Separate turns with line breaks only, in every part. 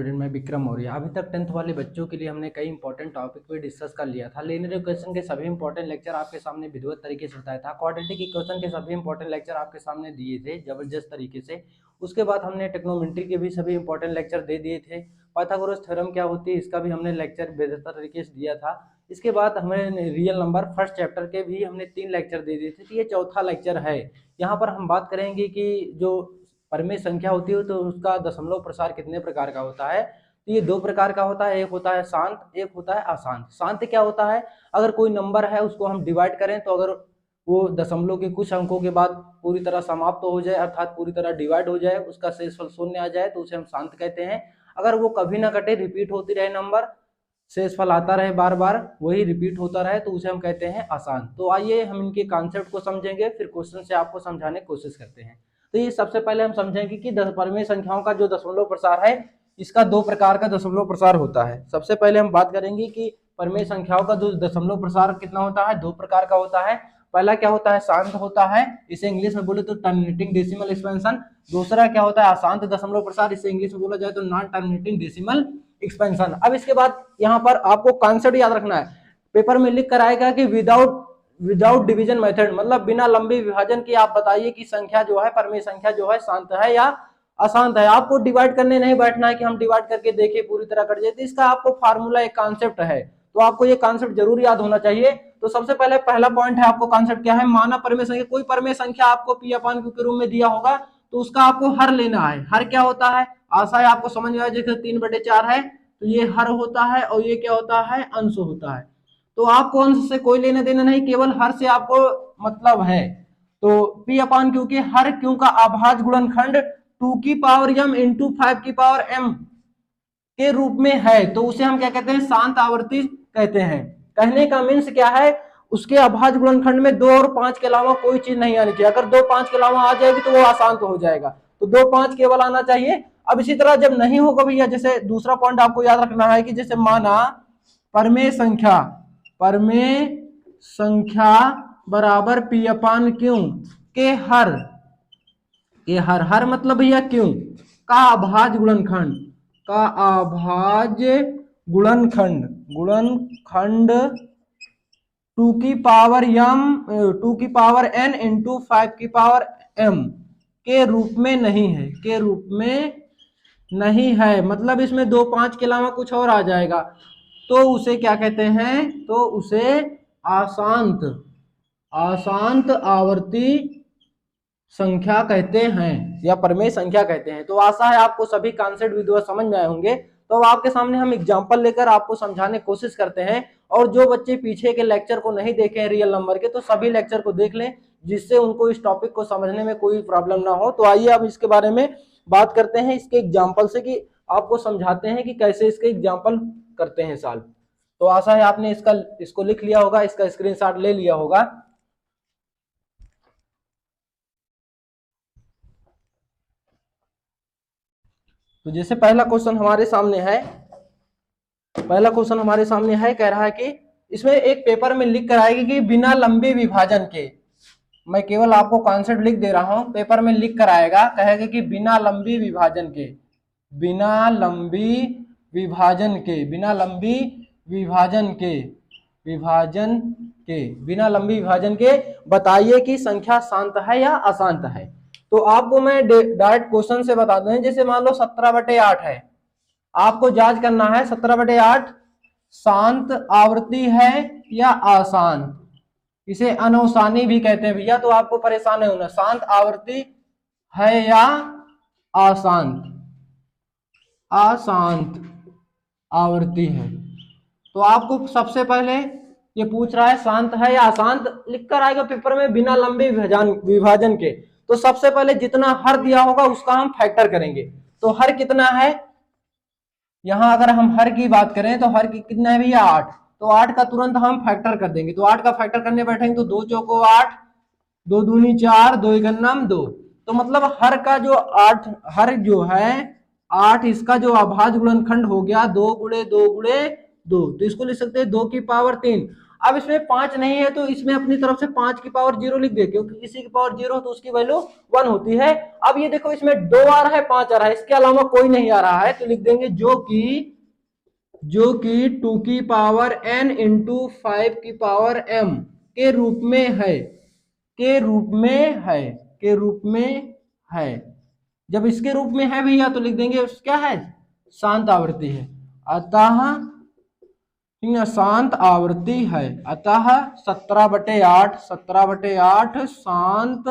Student, मैं विक्रम मौर्य। अभी तक 10th वाले बच्चों के लिए हमने कई इंपॉर्टेंट टॉपिक पे डिस्कस कर लिया था। लीनियर इक्वेशन के सभी इंपॉर्टेंट लेक्चर आपके सामने विधिवत तरीके से बताया था। क्वाड्रेटिक इक्वेशन के सभी इंपॉर्टेंट लेक्चर आपके सामने दिए थे जबरदस्त तरीके से। उसके बाद हमने ट्रिग्नोमेट्री के भी सभी इंपॉर्टेंट लेक्चर दे दिए थे। पाइथागोरस थ्योरम क्या होती है इसका भी हमने लेक्चर बेहतर तरीके से दिया था। इसके बाद हमने रियल नंबर फर्स्ट चैप्टर के भी हमने 3 लेक्चर दे दिए थे। तो ये चौथा लेक्चर है। यहाँ पर हम बात करेंगे कि जो परमेय संख्या होती है तो उसका दशमलव प्रसार कितने प्रकार का होता है। तो ये 2 प्रकार का होता है, एक होता है शांत, एक होता है अशांत। शांत क्या होता है, अगर कोई नंबर है उसको हम डिवाइड करें तो अगर वो दशमलव के कुछ अंकों के बाद पूरी तरह समाप्त हो जाए अर्थात पूरी तरह डिवाइड हो जाए, उसका शेषफल शून्य आ जाए तो उसे हम शांत कहते हैं। अगर वो कभी ना कटे, रिपीट होती रहे नंबर, शेषफल आता रहे, बार बार वही रिपीट होता रहे, तो उसे हम कहते हैं अशांत। तो आइए हम इनके कॉन्सेप्ट को समझेंगे, फिर क्वेश्चन से आपको समझाने की कोशिश करते हैं। तो ये सबसे पहले हम समझेंगे कि परमेय संख्याओं का जो दशमलव प्रसार है इसका 2 प्रकार का दशमलव प्रसार होता है। सबसे पहले हम बात करेंगे कि परमेय संख्याओं का जो दशमलव प्रसार कितना होता है, 2 प्रकार का होता है। पहला क्या होता है, शांत होता है, इसे इंग्लिश में बोले तो टर्मिनेटिंग डेसिमल एक्सपेंशन। दूसरा क्या होता है, अशांत दशमलव प्रसार, इसे इंग्लिश में बोला जाए तो नॉन टर्मिनेटिंग डेसिमल एक्सपेंशन। अब इसके बाद यहाँ पर आपको कॉन्सेप्ट याद रखना है। पेपर में लिख कर आएगा कि विदाउट डिवीजन मेथड, मतलब बिना लंबे विभाजन के आप बताइए कि संख्या जो है, परमेय संख्या जो है शांत है या अशांत है। आपको डिवाइड करने नहीं बैठना है कि हम डिवाइड करके देखें पूरी तरह कट जाए। इसका आपको फार्मूला, एक कॉन्सेप्ट है, तो आपको ये कॉन्सेप्ट जरूर याद होना चाहिए। तो सबसे पहले पहला पॉइंट है, आपको कॉन्सेप्ट क्या है, माना परमेय संख्या, कोई परमेय संख्या आपको पी अपान क्यू के रूप में दिया होगा तो उसका आपको हर लेना है। हर क्या होता है, आशा है आपको समझ में आया, जैसे 3/4 है तो ये हर होता है और ये क्या होता है, अंश होता है। तो आपको अंश से कोई लेना देना नहीं, केवल हर से आपको मतलब है। तो पी अपान क्यू के हर क्यू का अभाज्य गुणनखंड 2 की पावर m इंटू 5 की पावर m के रूप में है तो उसे हम क्या कहते हैं, शांत आवर्ती कहते हैं। कहने का मीन्स क्या है, उसके अभाज्य गुणनखंड में 2 और 5 के अलावा कोई चीज नहीं आनी चाहिए। अगर 2 5 के अलावा आ जाएगी तो वो अशांत हो जाएगा, तो 2 5 केवल आना चाहिए। अब इसी तरह जब नहीं होगा भैया, जैसे दूसरा पॉइंट आपको याद रखना है कि जैसे माना परमेय संख्या बराबर पी अपान क्यू के हर मतलब भैया क्यू का अभाज्य गुणनखंड 2 की पावर n इंटू 5 की पावर m के रूप में नहीं है, मतलब इसमें 2 5 के अलावा कुछ और आ जाएगा तो उसे क्या कहते हैं, तो उसे अशांत आवर्ती संख्या कहते हैं या परमेय संख्या कहते हैं। तो आशा है आपको सभी कॉन्सेप्ट विधिवत समझ में आए होंगे। तो अब आपके सामने हम एग्जांपल लेकर आपको समझाने की कोशिश करते हैं। और जो बच्चे पीछे के लेक्चर को नहीं देखे हैं रियल नंबर के, तो सभी लेक्चर को देख लें जिससे उनको इस टॉपिक को समझने में कोई प्रॉब्लम ना हो। तो आइए अब इसके बारे में बात करते हैं, इसके एग्जाम्पल से, कि आपको समझाते हैं कि कैसे इसके एग्जाम्पल करते हैं सॉल्व। तो आशा है आपने इसको लिख लिया होगा, इसका स्क्रीनशॉट ले लिया होगा। तो जैसे पहला क्वेश्चन हमारे सामने है, कह रहा है कि इसमें एक पेपर में लिख कर आएगी कि बिना लंबे विभाजन के, मैं केवल आपको कॉन्सेप्ट लिख दे रहा हूं, पेपर में लिख कर आएगा, कहेगा कि बिना लंबी विभाजन के बताइए कि संख्या शांत है या अशांत है। तो आपको मैं डायरेक्ट क्वेश्चन से बता दूं, जैसे मान लो 17/8 है, आपको जांच करना है 17/8 शांत आवृत्ति है या अशांत। इसे अनौसानी भी कहते हैं भैया, तो आपको परेशान नहीं होना, शांत आवृत्ति है या अशांत आवृत्ति है। तो आपको सबसे पहले ये पूछ रहा है शांत है या अशांत, लिखकर आएगा पेपर में बिना लंबे विभाजन के। तो सबसे पहले जितना हर दिया होगा उसका हम फैक्टर करेंगे। तो हर कितना है, यहां अगर हम हर की बात करें तो हर की कितना है भैया 8, तो 8 का तुरंत हम फैक्टर कर देंगे। तो 8 का फैक्टर करने बैठेंगे तो 2 चौको 8, 2 दूनी 4, 2 एकम 2। तो मतलब हर का जो 8, हर जो है 8, इसका जो अभाज्य गुणनखंड हो गया 2 × 2 × 2, तो इसको लिख सकते हैं 2 की पावर 3। अब इसमें 5 नहीं है तो इसमें अपनी तरफ से 5 की पावर 0 लिख दे, क्योंकि किसी की पावर 0 तो उसकी वैल्यू 1 होती है। अब ये देखो इसमें 2 आ रहा है, 5 आ रहा है, इसके अलावा कोई नहीं आ रहा है, तो लिख देंगे जो कि 2 की पावर n इंटू 5 की पावर m के रूप में है, के रूप में है। जब इसके रूप में है भैया तो लिख देंगे क्या है, शांत आवृत्ति है। अतः शांत आवृत्ति है, अतः 17/8 शांत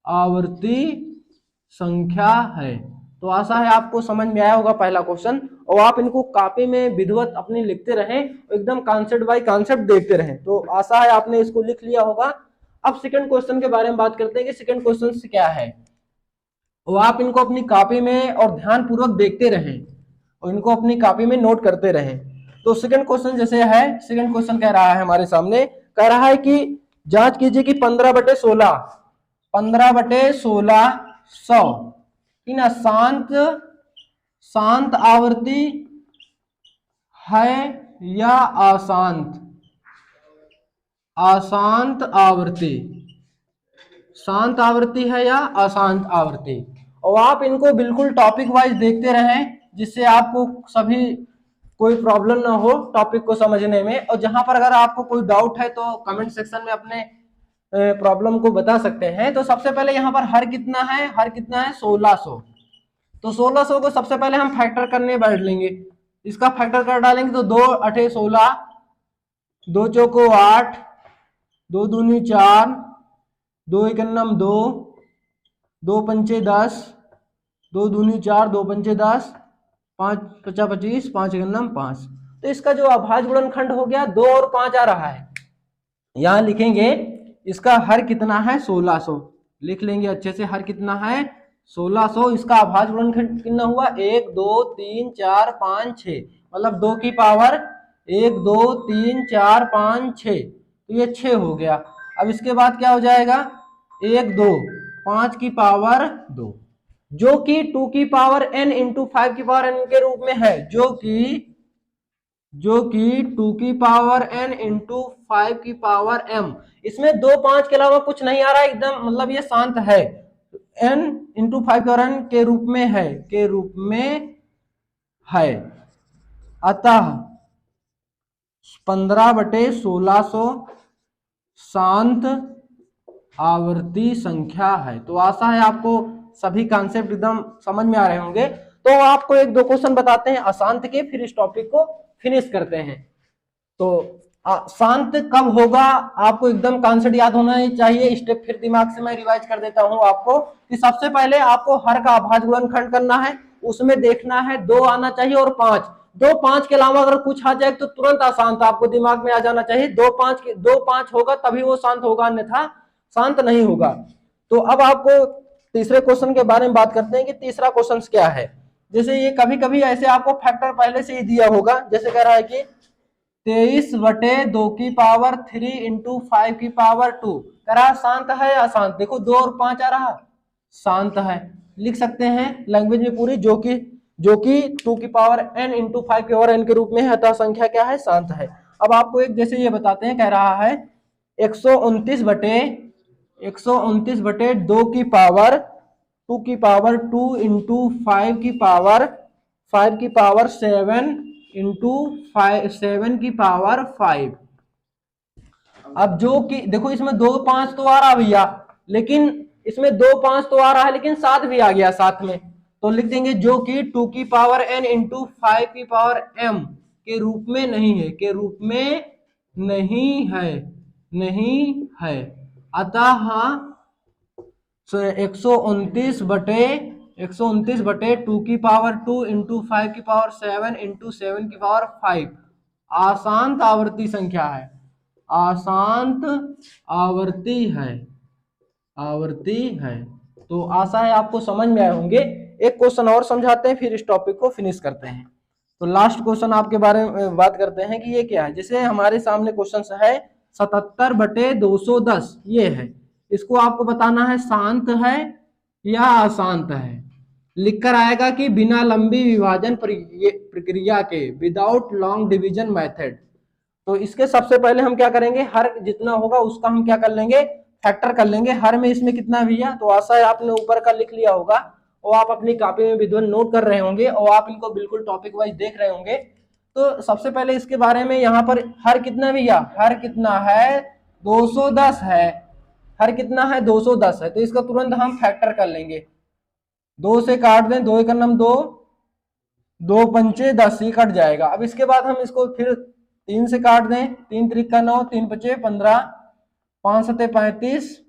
आवृत्ति संख्या है। तो आशा है आपको समझ में आया होगा पहला क्वेश्चन, और आप इनको कॉपी में विधिवत अपनी लिखते रहें, एकदम कॉन्सेप्ट बाय कॉन्सेप्ट देखते रहें। तो आशा है आपने इसको लिख लिया होगा। अब सेकंड क्वेश्चन के बारे में बात करते हैं कि सेकंड क्वेश्चन से क्या है, वो आप इनको अपनी कॉपी में और ध्यान पूर्वक देखते रहें और इनको अपनी कॉपी में नोट करते रहें। तो सेकंड क्वेश्चन जैसे है, सेकंड क्वेश्चन कह रहा है हमारे सामने, कह रहा है कि जांच कीजिए कि 15/16 100 कि ना शांत आवृत्ति है या अशांत आवृत्ति, शांत आवृत्ति है या अशांत आवृत्ति। और आप इनको बिल्कुल टॉपिक वाइज देखते रहें, जिससे आपको सभी कोई प्रॉब्लम ना हो टॉपिक को समझने में। और जहां पर अगर आपको कोई डाउट है तो कमेंट सेक्शन में अपने प्रॉब्लम को बता सकते हैं। तो सबसे पहले यहाँ पर हर कितना है 1600। तो 1600 को सबसे पहले हम फैक्टर करने बैठ लेंगे, इसका फैक्टर कर डालेंगे तो 2 8 16, 2 चौको 8, 2 दूनी 4, 2 एकन्नम 2, 2 पंचे 10, 2 दूनी 4, 2 पंचे 10, 5 पचा 25, 5 एकन्नम 5। तो इसका जो अभाज्य गुणनखंड हो गया 2 और 5 आ रहा है। यहां लिखेंगे इसका हर कितना है 1600, लिख लेंगे अच्छे से, हर कितना है 1600। इसका अभाज्य गुणनखंड कितना हुआ 1 2 3 4 5 6, मतलब 2 की पावर 1 2 3 4 5 6, तो ये 6 हो गया। अब इसके बाद क्या हो जाएगा 1 2 5 की पावर 2, जो कि 2 की पावर n इंटू 5 की पावर n के रूप में है, जो कि 2 की पावर n इंटू 5 की पावर m। इसमें 2 5 के अलावा कुछ नहीं आ रहा है एकदम, मतलब ये शांत है, n इंटू 5 की पावर n के रूप में है। अतः 15/1600 शांत आवर्ती संख्या है। तो आशा है आपको सभी कॉन्सेप्ट एकदम समझ में आ रहे होंगे। तो आपको 1-2 क्वेश्चन बताते हैं अशांत के, फिर इस टॉपिक को फिनिश करते हैं। तो शांत कब होगा आपको एकदम कॉन्सेप्ट याद होना ही चाहिए। स्टेप फिर दिमाग से मैं रिवाइज कर देता हूं आपको कि सबसे पहले आपको हर का अभाज्य गुणनखंड करना है, उसमें देखना है 2 आना चाहिए और 5। 2 5 के अलावा अगर कुछ आ जाए तो तुरंत अशांत आपको दिमाग में आ जाना चाहिए। 2 5 होगा तभी वो शांत होगा, अन्यथा शांत नहीं होगा। तो अब आपको तीसरे क्वेश्चन के बारे में बात करते हैं कि तीसरा क्वेश्चन क्या है। जैसे ये कभी कभी ऐसे आपको फैक्टर पहले से ही दिया होगा, जैसे कह रहा है कि 23/2 की पावर 3 इंटू 5 की पावर 2, कह रहा शांत है या अशांत। देखो 2 और 5 आ रहा, शांत है, लिख सकते हैं लैंग्वेज में पूरी, जो कि 2 की पावर n इंटू 5 की पावर n के रूप में है, अतः संख्या क्या है शांत है। अब आपको एक जैसे ये बताते हैं, कह रहा है 129/2 की पावर 2 की पावर 2 इंटू 5 की पावर 7 इंटू 7 की पावर 5। अब जो कि देखो इसमें 2 5 तो आ रहा भैया, लेकिन इसमें 2 5 तो आ रहा है लेकिन 7 भी आ गया साथ में, तो लिख देंगे जो कि 2 की पावर n इंटू 5 की पावर m के रूप में नहीं है, के रूप में नहीं है। अतः 129/2 की पावर 2 इंटू 5 की पावर 7 इंटू 7 की पावर 5 अशांत आवर्ती संख्या है, अशांत आवर्ती है। तो आशा है आपको समझ में आए होंगे। एक क्वेश्चन और समझाते हैं, फिर इस टॉपिक को फिनिश करते हैं। तो लास्ट क्वेश्चन आपके बारे में बात करते हैं कि ये क्या है। जैसे हमारे सामने क्वेश्चन है 77/210, ये है, इसको आपको बताना है शांत है या अशांत है। लिखकर आएगा कि बिना लंबी विभाजन प्रक्रिया के, विदाउट लॉन्ग डिवीजन मेथड, तो इसके सबसे पहले हम क्या करेंगे, हर जितना होगा उसका हम क्या कर लेंगे, फैक्टर कर लेंगे। हर में इसमें कितना भैया, तो आशा है आपने ऊपर का लिख लिया होगा और आप अपनी कॉपी में विद्वान नोट कर रहे होंगे और आप इनको बिल्कुल टॉपिक वाइज देख रहे होंगे। तो सबसे पहले इसके बारे में यहाँ पर हर कितना भैया, हर कितना है 210 है, हर कितना है 210 है, तो इसका तुरंत हम फैक्टर कर लेंगे। 2 से काट दें, 2 का नम 2, 2 पंचे 10, ही कट जाएगा। अब इसके बाद हम इसको फिर 3 से काट दें, 3 त्रिक का 9, 3 पचे 15, 5 सते 35,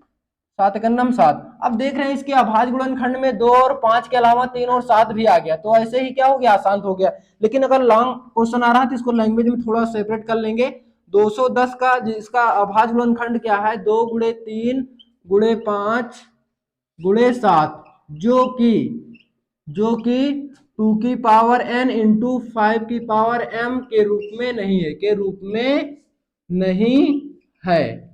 7 का नम 7। अब देख रहे हैं इसके अभाज्य गुणनखंड में 2 और 5 के अलावा 3 और 7 भी आ गया, तो ऐसे ही क्या हो गया, आसान हो गया। लेकिन अगर लॉन्ग क्वेश्चन आ रहा है तो इसको लैंग्वेज में थोड़ा सेपरेट कर लेंगे। 210 का जिसका अभाज्य गुणनखंड क्या है, 2 गुणे 3 गुणे 5 गुणे 7, जो कि 2 की पावर n इंटू 5 की पावर m के रूप में नहीं है, के रूप में नहीं है।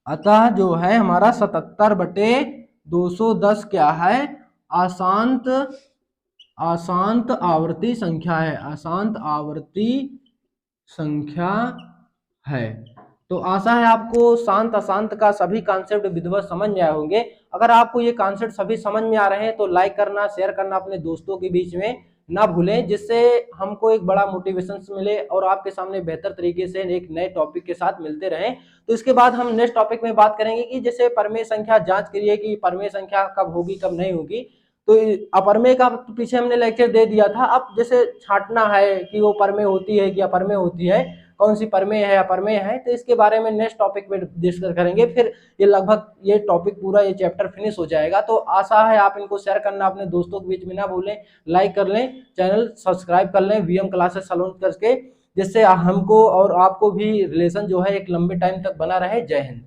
अतः जो है हमारा 77/210 क्या है, अशांत आवर्ती संख्या है, अशांत आवर्ती संख्या है। तो आशा है आपको शांत अशांत का सभी कॉन्सेप्ट विधिवत समझ में आए होंगे। अगर आपको ये कॉन्सेप्ट सभी समझ में आ रहे हैं तो लाइक करना, शेयर करना अपने दोस्तों के बीच में ना भूलें, जिससे हमको एक बड़ा मोटिवेशन मिले और आपके सामने बेहतर तरीके से एक नए टॉपिक के साथ मिलते रहें। तो इसके बाद हम नेक्स्ट टॉपिक में बात करेंगे कि जैसे परमेय संख्या जांच करिए कि परमेय संख्या कब होगी कब नहीं होगी। तो अपरमेय का पीछे हमने लेक्चर दे दिया था, अब जैसे छांटना है कि वो परमेय होती है कि अपरमेय होती है, कौन सी परमेय है अपरमेय है, तो इसके बारे में नेक्स्ट टॉपिक में डिस्कस करेंगे। फिर ये लगभग ये टॉपिक पूरा ये चैप्टर फिनिश हो जाएगा। तो आशा है आप इनको शेयर करना अपने दोस्तों के बीच में ना भूलें, लाइक कर लें, चैनल सब्सक्राइब कर लें वीएम क्लासेस सलोन करके, जिससे हमको और आपको भी रिलेशन जो है एक लंबे टाइम तक बना रहे। जय हिंद।